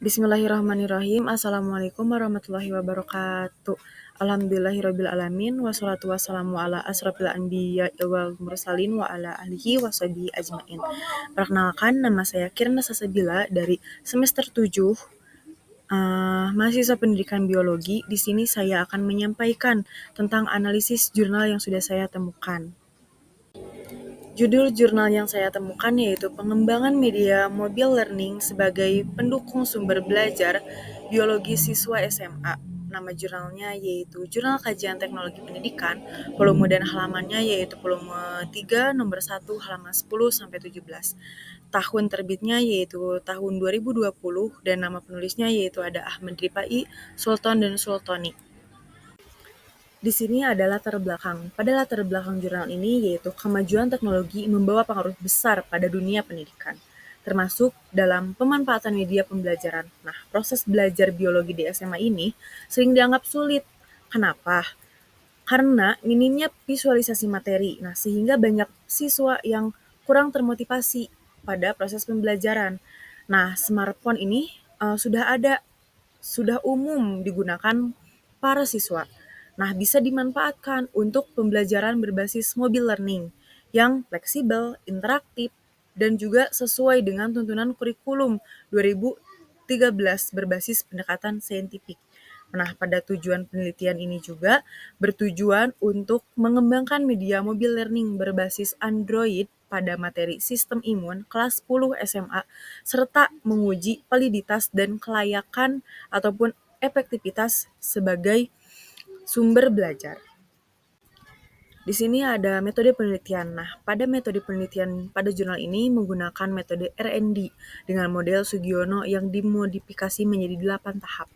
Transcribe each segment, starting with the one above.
Bismillahirrahmanirrahim. Assalamualaikum warahmatullahi wabarakatuh. Alhamdulillahirrabbilalamin. Wassalatu wassalamu ala asrofil anbiya wal mursalin wa ala alihi washabihi ajmain. Perkenalkan, nama saya Kirna Sasabila dari semester 7 mahasiswa pendidikan biologi. Di sini saya akan menyampaikan tentang analisis jurnal yang sudah saya temukan. Judul jurnal yang saya temukan yaitu Pengembangan Media Mobile Learning sebagai Pendukung Sumber Belajar Biologi Siswa SMA. Nama jurnalnya yaitu Jurnal Kajian Teknologi Pendidikan, volume dan halamannya yaitu volume 3 nomor 1 halaman 10-17. Tahun terbitnya yaitu tahun 2020 dan nama penulisnya yaitu ada Ahmad Ripai, Sultan dan Sultani. Di sini ada latar belakang. Pada latar belakang jurnal ini yaitu kemajuan teknologi membawa pengaruh besar pada dunia pendidikan, termasuk dalam pemanfaatan media pembelajaran. Nah, proses belajar biologi di SMA ini sering dianggap sulit. Kenapa? Karena minimnya visualisasi materi. Nah, sehingga banyak siswa yang kurang termotivasi pada proses pembelajaran. Nah, smartphone ini sudah umum digunakan para siswa. Nah, bisa dimanfaatkan untuk pembelajaran berbasis mobile learning yang fleksibel, interaktif, dan juga sesuai dengan tuntunan kurikulum 2013 berbasis pendekatan saintifik. Nah, pada tujuan penelitian ini juga bertujuan untuk mengembangkan media mobile learning berbasis Android pada materi sistem imun kelas 10 SMA, serta menguji validitas dan kelayakan ataupun efektivitas sebagai sumber belajar. Di sini ada metode penelitian. Nah, pada metode penelitian pada jurnal ini menggunakan metode R&D dengan model Sugiono yang dimodifikasi menjadi 8 tahap.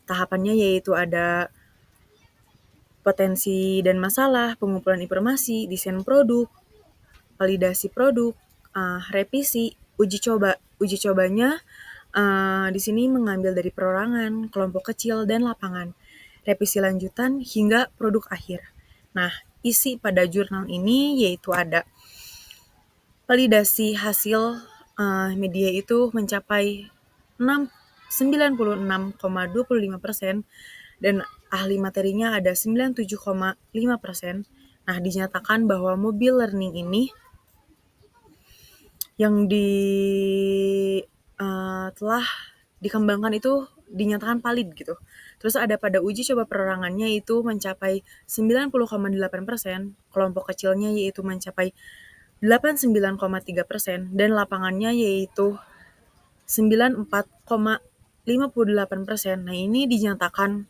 Tahapannya yaitu ada potensi dan masalah, pengumpulan informasi, desain produk, validasi produk, revisi, uji coba. Uji cobanya di sini mengambil dari perorangan, kelompok kecil, dan lapangan. Revisi lanjutan hingga produk akhir. Nah, isi pada jurnal ini yaitu ada validasi hasil media itu mencapai 96,25% dan ahli materinya ada 97,5%. Nah, dinyatakan bahwa mobile learning ini yang telah dikembangkan itu dinyatakan valid gitu. Terus ada pada uji coba perorangannya itu mencapai 90,8%, kelompok kecilnya yaitu mencapai 89,3%, dan lapangannya yaitu 94,58%. Nah, ini dinyatakan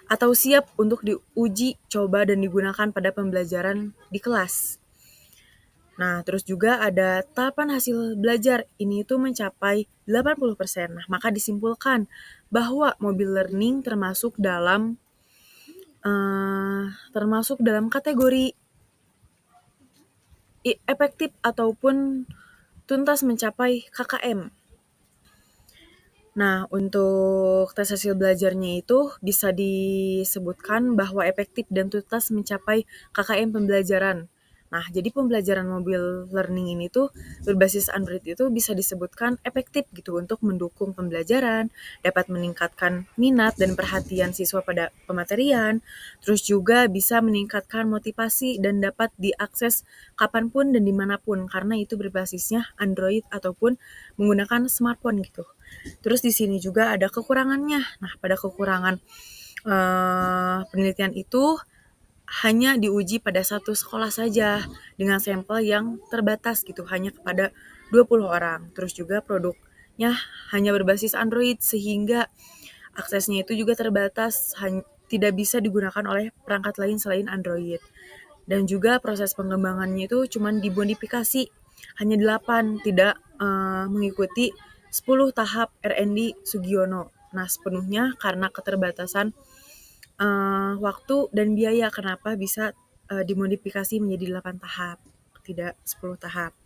atau siap untuk diuji coba dan digunakan pada pembelajaran di kelas. Nah, terus juga ada tahapan hasil belajar. Ini itu mencapai 80%. Nah, maka disimpulkan bahwa mobile learning termasuk dalam kategori efektif ataupun tuntas mencapai KKM. Nah, untuk tes hasil belajarnya itu bisa disebutkan bahwa efektif dan tuntas mencapai KKM pembelajaran. Nah, jadi pembelajaran mobile learning ini tuh berbasis Android itu bisa disebutkan efektif gitu untuk mendukung pembelajaran, dapat meningkatkan minat dan perhatian siswa pada pematerian, terus juga bisa meningkatkan motivasi dan dapat diakses kapanpun dan dimanapun karena itu berbasisnya Android ataupun menggunakan smartphone gitu. Terus di sini juga ada kekurangannya. Nah, pada kekurangan penelitian itu hanya diuji pada satu sekolah saja dengan sampel yang terbatas gitu, hanya kepada 20 orang. Terus juga produknya hanya berbasis Android sehingga aksesnya itu juga terbatas, tidak bisa digunakan oleh perangkat lain selain Android. Dan juga proses pengembangannya itu cuma dimodifikasi, hanya 8, tidak mengikuti 10 tahap R&D Sugiono. Nah, sepenuhnya karena keterbatasan waktu dan biaya kenapa bisa dimodifikasi menjadi 8 tahap, tidak 10 tahap.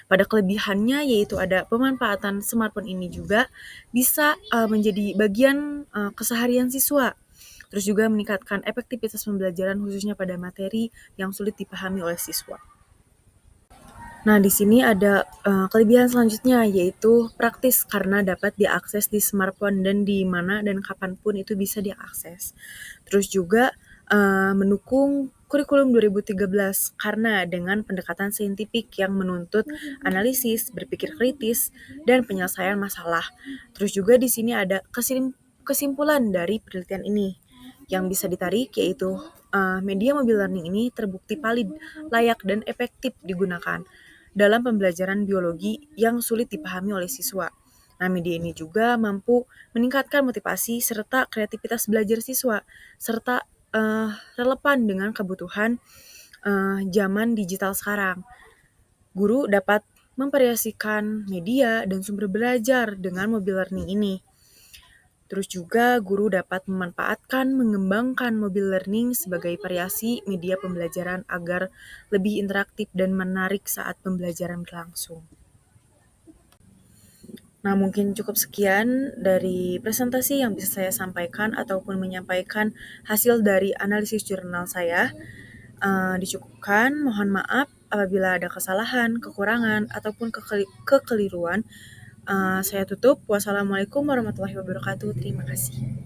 Pada kelebihannya yaitu ada pemanfaatan smartphone ini juga bisa menjadi bagian keseharian siswa. Terus juga meningkatkan efektivitas pembelajaran khususnya pada materi yang sulit dipahami oleh siswa. Nah, di sini ada kelebihan selanjutnya, yaitu praktis karena dapat diakses di smartphone dan di mana dan kapanpun itu bisa diakses. Terus juga mendukung kurikulum 2013 karena dengan pendekatan saintifik yang menuntut analisis, berpikir kritis, dan penyelesaian masalah. Terus juga di sini ada kesimpulan dari penelitian ini yang bisa ditarik, yaitu media mobile learning ini terbukti valid, layak, dan efektif digunakan dalam pembelajaran biologi yang sulit dipahami oleh siswa. Nah, media ini juga mampu meningkatkan motivasi serta kreativitas belajar siswa, serta relevan dengan kebutuhan zaman digital sekarang. Guru dapat memvariasikan media dan sumber belajar dengan mobile learning ini. Terus juga guru dapat memanfaatkan mengembangkan mobile learning sebagai variasi media pembelajaran agar lebih interaktif dan menarik saat pembelajaran berlangsung. Nah, mungkin cukup sekian dari presentasi yang bisa saya sampaikan ataupun menyampaikan hasil dari analisis jurnal saya. Dicukupkan, mohon maaf apabila ada kesalahan, kekurangan, ataupun kekeliruan. Saya tutup. Wassalamualaikum warahmatullahi wabarakatuh. Terima kasih.